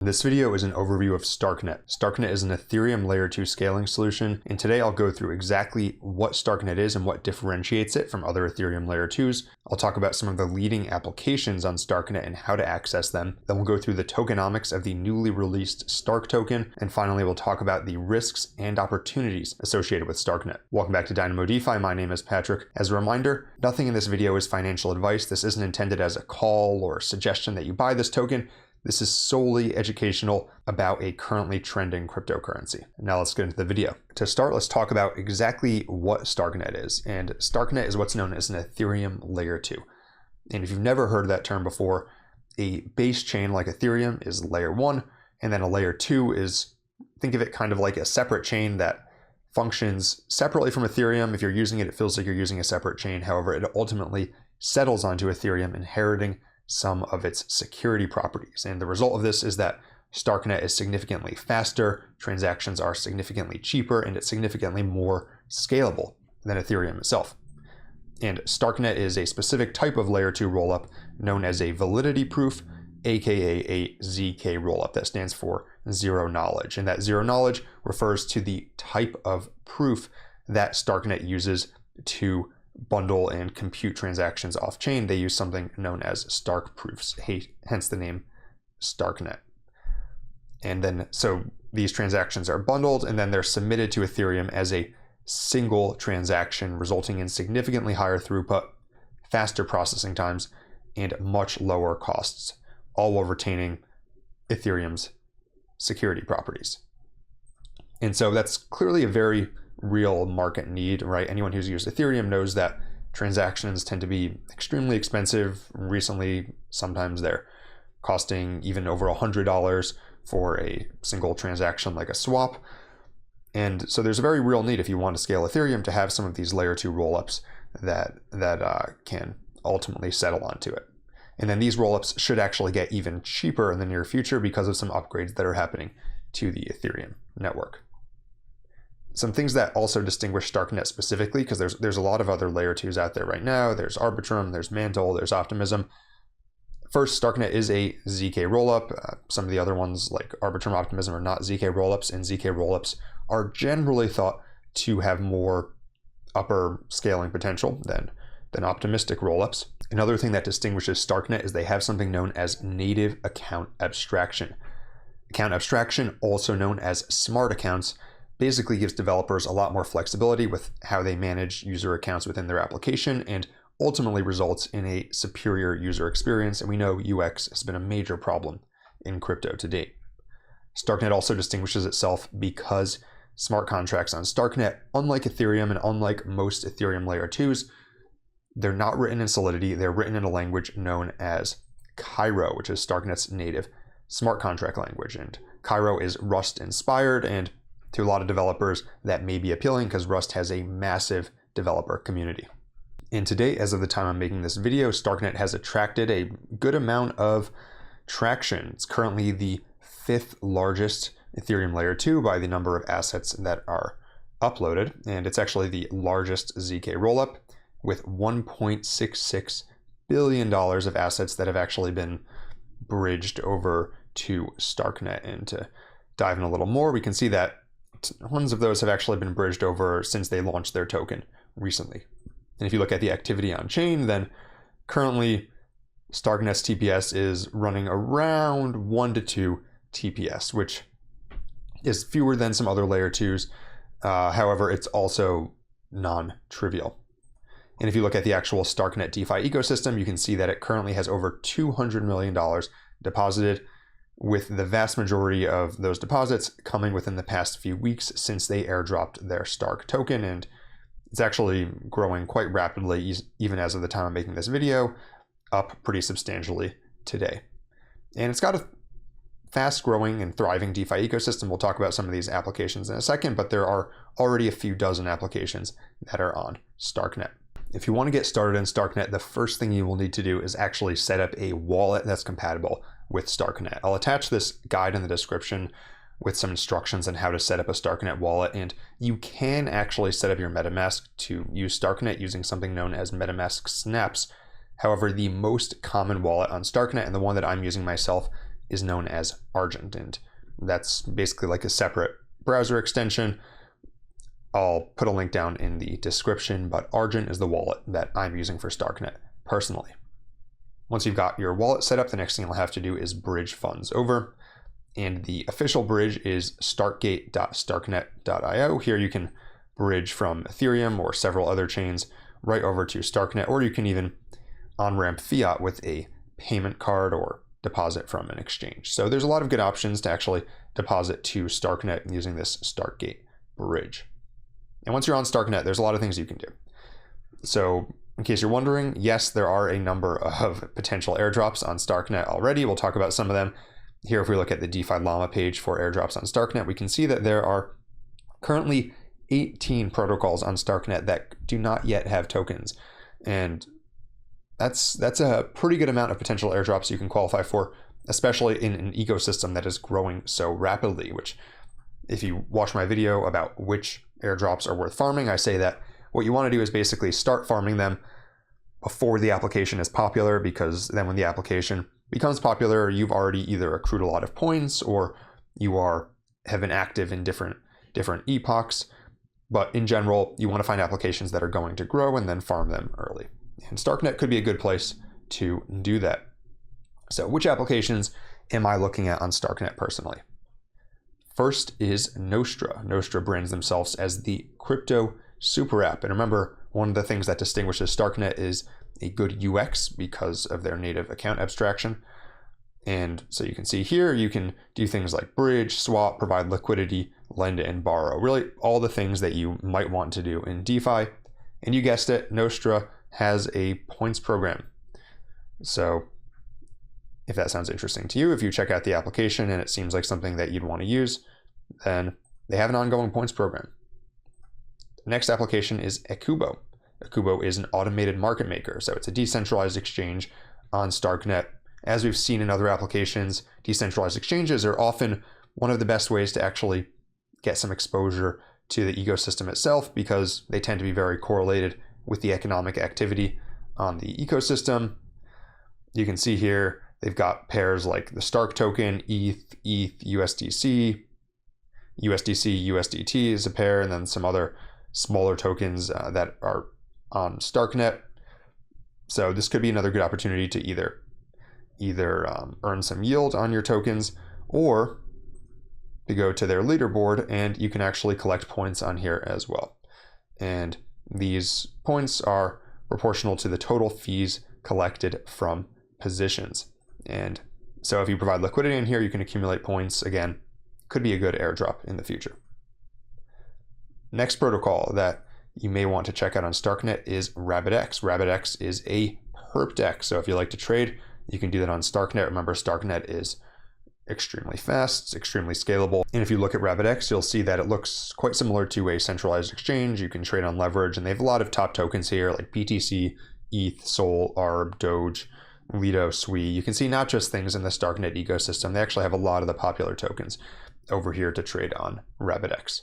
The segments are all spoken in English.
This video is an overview of Starknet. Starknet is an Ethereum layer 2 scaling solution, and today I'll go through exactly what Starknet is and what differentiates it from other Ethereum layer 2s. I'll talk about some of the leading applications on Starknet and how to access them. Then we'll go through the tokenomics of the newly released STRK token, and finally we'll talk about the risks and opportunities associated with Starknet. Welcome back to Dynamo DeFi. My name is Patrick. As a reminder, nothing in this video is financial advice. This isn't intended as a call or suggestion that you buy this token. This is solely educational about a currently trending cryptocurrency. Now let's get into the video. To start, let's talk about exactly what Starknet is. And Starknet is what's known as an Ethereum layer 2. And if you've never heard that term before, a base chain like Ethereum is layer 1, and then a layer 2 is, think of it kind of like a separate chain that functions separately from Ethereum. If you're using it, it feels like you're using a separate chain. However, it ultimately settles onto Ethereum, inheriting some of its security properties. And the result of this is that Starknet is significantly faster, transactions are significantly cheaper, and it's significantly more scalable than Ethereum itself. And Starknet is a specific type of layer 2 rollup known as a validity proof, aka a ZK-Rollup. That stands for zero knowledge. And that zero knowledge refers to the type of proof that Starknet uses to bundle and compute transactions off-chain. They use something known as Stark proofs, hence the name Starknet. And then, so these transactions are bundled and then they're submitted to Ethereum as a single transaction, resulting in significantly higher throughput, faster processing times, and much lower costs, all while retaining Ethereum's security properties. And so that's clearly a very real market need, right? Anyone who's used Ethereum knows that transactions tend to be extremely expensive. Recently, sometimes they're costing even over $100 for a single transaction like a swap. And so there's a very real need, if you want to scale Ethereum, to have some of these layer 2 rollups that can ultimately settle onto it. And then these rollups should actually get even cheaper in the near future because of some upgrades that are happening to the Ethereum network. Some things that also distinguish Starknet specifically, because there's a lot of other layer 2s out there right now. There's Arbitrum, there's Mantle, there's Optimism. First, Starknet is a ZK rollup. Some of the other ones like Arbitrum, Optimism are not ZK rollups, and ZK rollups are generally thought to have more upper scaling potential than optimistic rollups. Another thing that distinguishes Starknet is they have something known as native account abstraction. Account abstraction, also known as smart accounts, basically gives developers a lot more flexibility with how they manage user accounts within their application and ultimately results in a superior user experience. And we know UX has been a major problem in crypto to date. Starknet also distinguishes itself because smart contracts on Starknet, unlike Ethereum and unlike most Ethereum layer 2s, they're not written in Solidity. They're written in a language known as Cairo, which is Starknet's native smart contract language. And Cairo is Rust inspired, and to a lot of developers that may be appealing because Rust has a massive developer community. And today, as of the time I'm making this video, Starknet has attracted a good amount of traction. It's currently the 5th largest Ethereum layer 2 by the number of assets that are uploaded. And it's actually the largest ZK rollup with $1.66 billion of assets that have actually been bridged over to Starknet. And to dive in a little more, we can see that tons of those have actually been bridged over since they launched their token recently. And if you look at the activity on chain, then currently Starknet's TPS is running around 1 to 2 TPS, which is fewer than some other layer 2s. However, it's also non-trivial. And if you look at the actual Starknet DeFi ecosystem, you can see that it currently has over $200 million deposited, with the vast majority of those deposits coming within the past few weeks since they airdropped their STRK token. And it's actually growing quite rapidly, even as of the time I'm making this video, up pretty substantially today. And it's got a fast growing and thriving DeFi ecosystem. We'll talk about some of these applications in a second, but there are already a few dozen applications that are on Starknet. If you want to get started in Starknet, the first thing you will need to do is actually set up a wallet that's compatible with Starknet. I'll attach this guide in the description with some instructions on how to set up a Starknet wallet, and you can actually set up your MetaMask to use Starknet using something known as MetaMask Snaps. However, the most common wallet on Starknet, and the one that I'm using myself, is known as Argent, and that's basically like a separate browser extension. I'll put a link down in the description, but Argent is the wallet that I'm using for STRKnet personally. Once you've got your wallet set up, the next thing you'll have to do is bridge funds over. And the official bridge is startgate.starknet.io. Here you can bridge from Ethereum or several other chains right over to STRKnet, or you can even on-ramp fiat with a payment card or deposit from an exchange. So there's a lot of good options to actually deposit to STRKnet using this Startgate bridge. And once you're on STRKnet, there's a lot of things you can do. So in case you're wondering, yes, there are a number of potential airdrops on STRKnet already. We'll talk about some of them. Here, if we look at the DeFi Llama page for airdrops on STRKnet, we can see that there are currently 18 protocols on STRKnet that do not yet have tokens. And that's a pretty good amount of potential airdrops you can qualify for, especially in an ecosystem that is growing so rapidly, which if you watch my video about which airdrops are worth farming, I say that what you want to do is basically start farming them before the application is popular, because then when the application becomes popular, you've already either accrued a lot of points or you have been active in different epochs. But in general, you want to find applications that are going to grow and then farm them early. And STRKnet could be a good place to do that. So which applications am I looking at on STRKnet personally? First is Nostra. Nostra brands themselves as the crypto super app. And remember, one of the things that distinguishes STRKnet is a good UX because of their native account abstraction. And so you can see here, you can do things like bridge, swap, provide liquidity, lend and borrow. Really all the things that you might want to do in DeFi. And you guessed it, Nostra has a points program. So if that sounds interesting to you, if you check out the application and it seems like something that you'd want to use, then they have an ongoing points program. The next application is Akubo. Akubo is an automated market maker, so it's a decentralized exchange on STRKnet. As we've seen in other applications, decentralized exchanges are often one of the best ways to actually get some exposure to the ecosystem itself, because they tend to be very correlated with the economic activity on the ecosystem. You can see here they've got pairs like the STRK token, ETH, USDC, USDT is a pair, and then some other smaller tokens that are on STRKnet. So this could be another good opportunity to either earn some yield on your tokens, or to go to their leaderboard, and you can actually collect points on here as well. And these points are proportional to the total fees collected from positions. And so if you provide liquidity in here, you can accumulate points. Again, could be a good airdrop in the future. Next protocol that you may want to check out on STRKnet is RabbitX. RabbitX is a perp DEX. So if you like to trade, you can do that on STRKnet. Remember, STRKnet is extremely fast, it's extremely scalable. And if you look at RabbitX, you'll see that it looks quite similar to a centralized exchange. You can trade on leverage, and they have a lot of top tokens here like BTC, ETH, Sol, ARB, Doge, Lido, Sui. You can see not just things in the STRKnet ecosystem, they actually have a lot of the popular tokens over here to trade on RabbitX.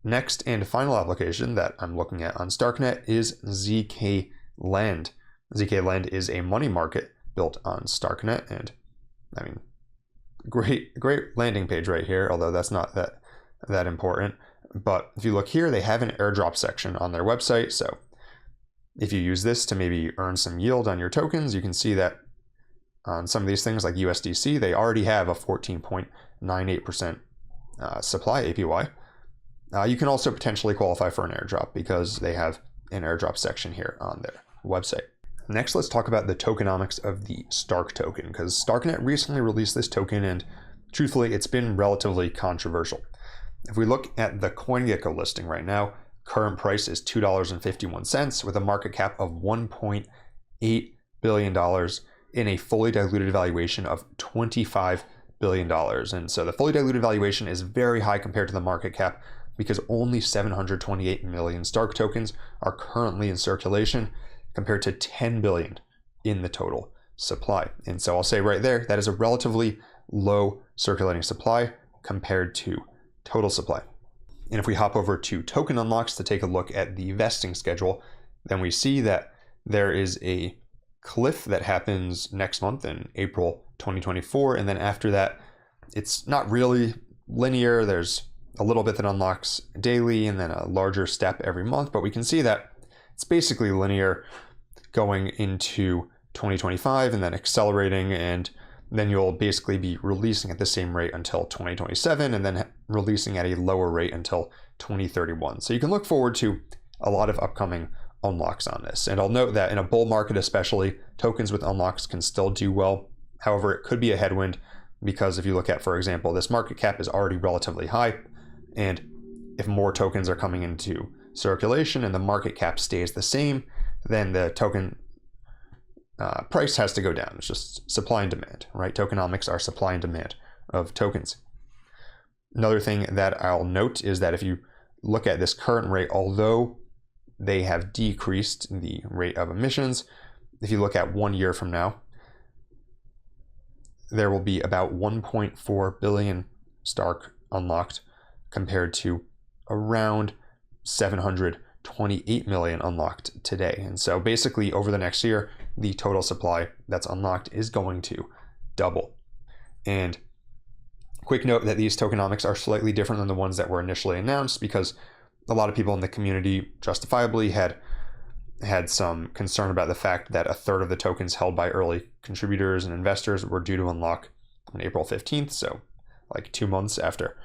Next and final application that I'm looking at on STRKnet is ZK-Lend. ZK-Lend is a money market built on STRKnet, and I mean, great landing page right here, although that's not that important. But if you look here, they have an airdrop section on their website. So if you use this to maybe earn some yield on your tokens, you can see that on some of these things like USDC, they already have a 14.98% supply APY. You can also potentially qualify for an airdrop because they have an airdrop section here on their website. Next, let's talk about the tokenomics of the STRK token, because STRKnet recently released this token, and truthfully, it's been relatively controversial. If we look at the CoinGecko listing right now, current price is $2.51 with a market cap of $1.8 billion in a fully diluted valuation of $25 billion. And so the fully diluted valuation is very high compared to the market cap, because only 728 million STRK tokens are currently in circulation, compared to 10 billion in the total supply. And so I'll say right there, that is a relatively low circulating supply compared to total supply. And if we hop over to token unlocks to take a look at the vesting schedule, then we see that there is a cliff that happens next month in April 2024. And then after that, it's not really linear. There's a little bit that unlocks daily and then a larger step every month. But we can see that it's basically linear going into 2025 and then accelerating. And then you'll basically be releasing at the same rate until 2027 and then releasing at a lower rate until 2031. So you can look forward to a lot of upcoming unlocks on this. And I'll note that in a bull market especially, tokens with unlocks can still do well. However, it could be a headwind because if you look at, for example, this market cap is already relatively high. And if more tokens are coming into circulation and the market cap stays the same, then the token price has to go down. It's just supply and demand, right? Tokenomics are supply and demand of tokens. Another thing that I'll note is that if you look at this current rate, although they have decreased the rate of emissions, if you look at 1 year from now, there will be about 1.4 billion Stark unlocked compared to around 728 million unlocked today. And so basically over the next year, the total supply that's unlocked is going to double. And quick note that these tokenomics are slightly different than the ones that were initially announced because a lot of people in the community justifiably had some concern about the fact that a third of the tokens held by early contributors and investors were due to unlock on April 15th, so like 2 months after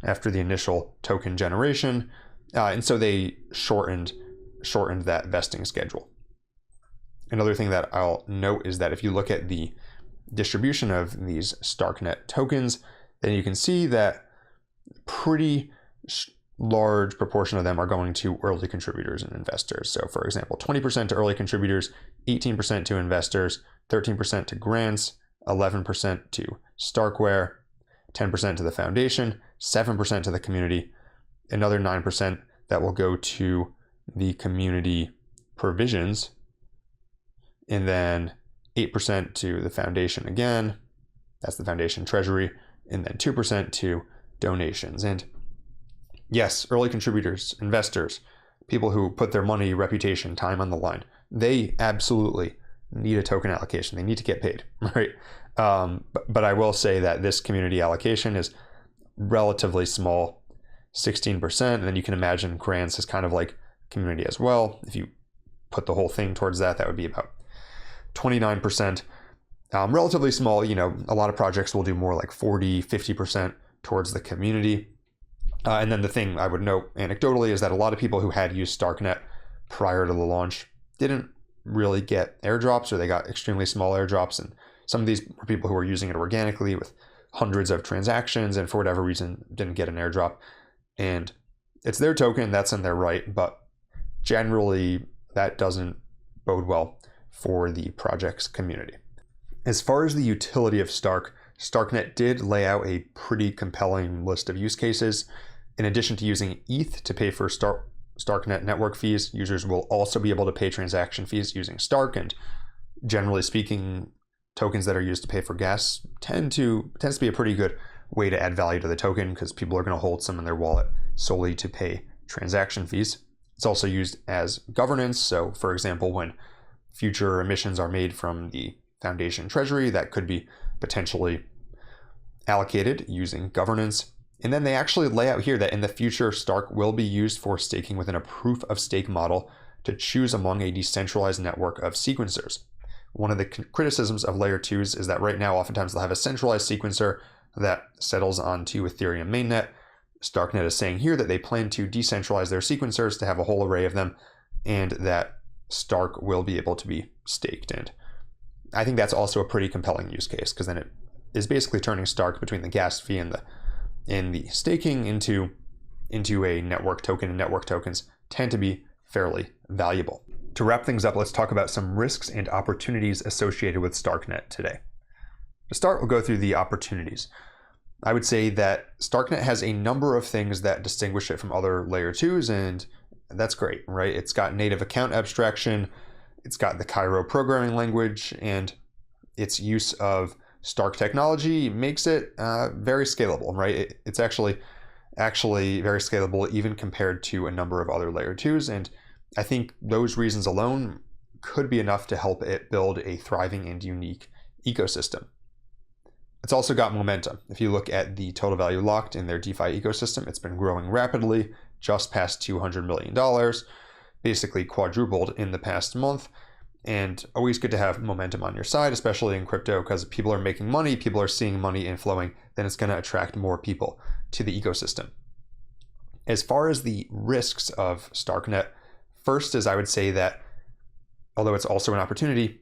the initial token generation. And so they shortened that vesting schedule. Another thing that I'll note is that if you look at the distribution of these Starknet tokens, then you can see that pretty large proportion of them are going to early contributors and investors. So for example, 20% to early contributors, 18% to investors, 13% to grants, 11% to Starkware, 10% to the foundation, 7% to the community, another 9% that will go to the community provisions, and then 8% to the foundation again, that's the foundation treasury, and then 2% to donations. And yes, early contributors, investors, people who put their money, reputation, time on the line, they absolutely need a token allocation. They need to get paid, right? But I will say that this community allocation is relatively small, 16%. And then you can imagine grants is kind of like community as well. If you put the whole thing towards that, that would be about 29%. Relatively small, a lot of projects will do more like 40, 50% towards the community. And then the thing I would note anecdotally is that a lot of people who had used Starknet prior to the launch didn't really get airdrops, or they got extremely small airdrops. And some of these were people who were using it organically with hundreds of transactions and for whatever reason didn't get an airdrop. And it's their token, that's in their right, but generally that doesn't bode well for the project's community. As far as the utility of Starknet did lay out a pretty compelling list of use cases. In addition to using ETH to pay for Starknet network fees, users will also be able to pay transaction fees using Stark. And generally speaking, tokens that are used to pay for gas tends to be a pretty good way to add value to the token because people are going to hold some in their wallet solely to pay transaction fees. It's also used as governance. So for example, when future emissions are made from the foundation treasury, that could be potentially allocated using governance. And then they actually lay out here that in the future, Stark will be used for staking within a proof of stake model to choose among a decentralized network of sequencers. One of the criticisms of layer 2s is that right now, oftentimes they'll have a centralized sequencer that settles onto Ethereum mainnet. Starknet is saying here that they plan to decentralize their sequencers to have a whole array of them, and that Stark will be able to be staked. And I think that's also a pretty compelling use case because then it is basically turning Stark between the gas fee and the staking into a network token, and network tokens tend to be fairly valuable. To wrap things up, let's talk about some risks and opportunities associated with Starknet today. To start, we'll go through the opportunities. I would say that Starknet has a number of things that distinguish it from other layer 2s, and that's great, right? It's got native account abstraction, it's got the Cairo programming language, and its use of Stark technology makes it very scalable, right? It's actually very scalable even compared to a number of other layer 2s, and I think those reasons alone could be enough to help it build a thriving and unique ecosystem. It's also got momentum. If you look at the total value locked in their DeFi ecosystem, it's been growing rapidly, just past $200 million, basically quadrupled in the past month. And always good to have momentum on your side, especially in crypto, because people are making money, people are seeing money inflowing, then it's going to attract more people to the ecosystem. As far as the risks of Starknet, first is I would say that, although it's also an opportunity,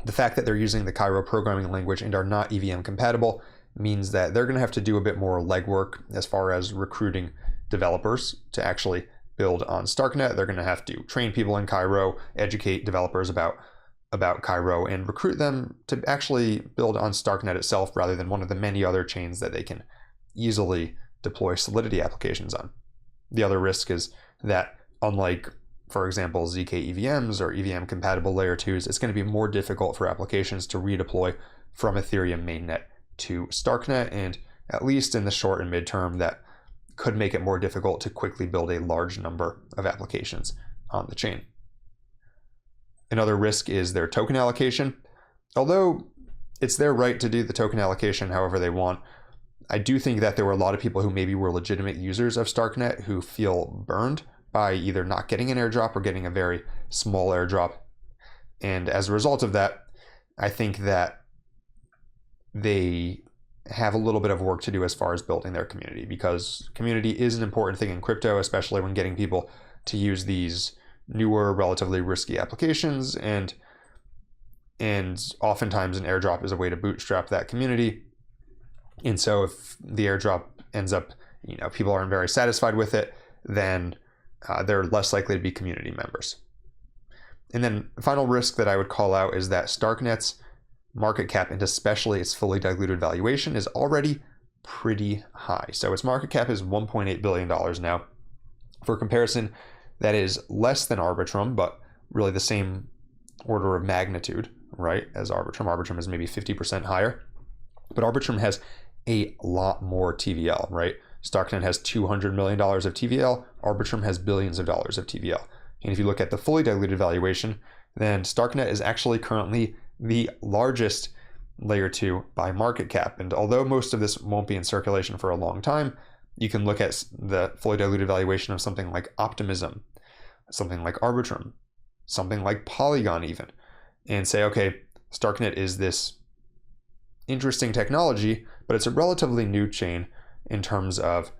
the fact that they're using the Cairo programming language and are not EVM compatible means that they're going to have to do a bit more legwork as far as recruiting developers to actually build on Starknet. They're going to have to train people in Cairo, educate developers about Cairo, and recruit them to actually build on Starknet itself rather than one of the many other chains that they can easily deploy Solidity applications on. The other risk is that, unlike, for example, ZK EVMs or EVM compatible layer 2s, it's going to be more difficult for applications to redeploy from Ethereum mainnet to Starknet, and at least in the short and midterm, that could make it more difficult to quickly build a large number of applications on the chain. Another risk is their token allocation. Although it's their right to do the token allocation however they want, I do think that there were a lot of people who maybe were legitimate users of Starknet who feel burned by either not getting an airdrop or getting a very small airdrop. And as a result of that, I think that they have a little bit of work to do as far as building their community, because community is an important thing in crypto, especially when getting people to use these newer, relatively risky applications. And oftentimes an airdrop is a way to bootstrap that community. And so if the airdrop ends up, people aren't very satisfied with it, then they're less likely to be community members. And then the final risk that I would call out is that Starknet's market cap, and especially its fully diluted valuation, is already pretty high. So its market cap is $1.8 billion now. For comparison, that is less than Arbitrum, but really the same order of magnitude, right, as Arbitrum. Arbitrum is maybe 50% higher, but Arbitrum has a lot more TVL, right? Starknet has $200 million of TVL. Arbitrum has billions of dollars of TVL. And if you look at the fully diluted valuation, then Starknet is actually currently the largest layer 2 by market cap. And although most of this won't be in circulation for a long time, you can look at the fully diluted valuation of something like Optimism, something like Arbitrum, something like Polygon even, and say, okay, Starknet is this interesting technology, but it's a relatively new chain in terms of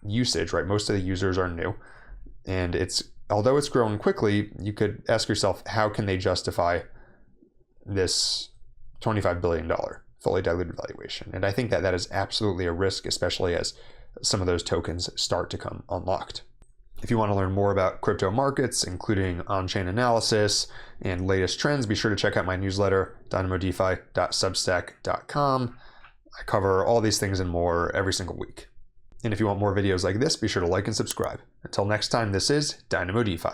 usage, right? Most of the users are new, and although it's growing quickly, you could ask yourself, how can they justify this $25 billion fully diluted valuation? And I think that is absolutely a risk, especially as some of those tokens start to come unlocked. If you want to learn more about crypto markets, including on-chain analysis and latest trends, be sure to check out my newsletter, dynamodefi.substack.com. I cover all these things and more every single week. And if you want more videos like this, be sure to like and subscribe. Until next time, this is Dynamo DeFi.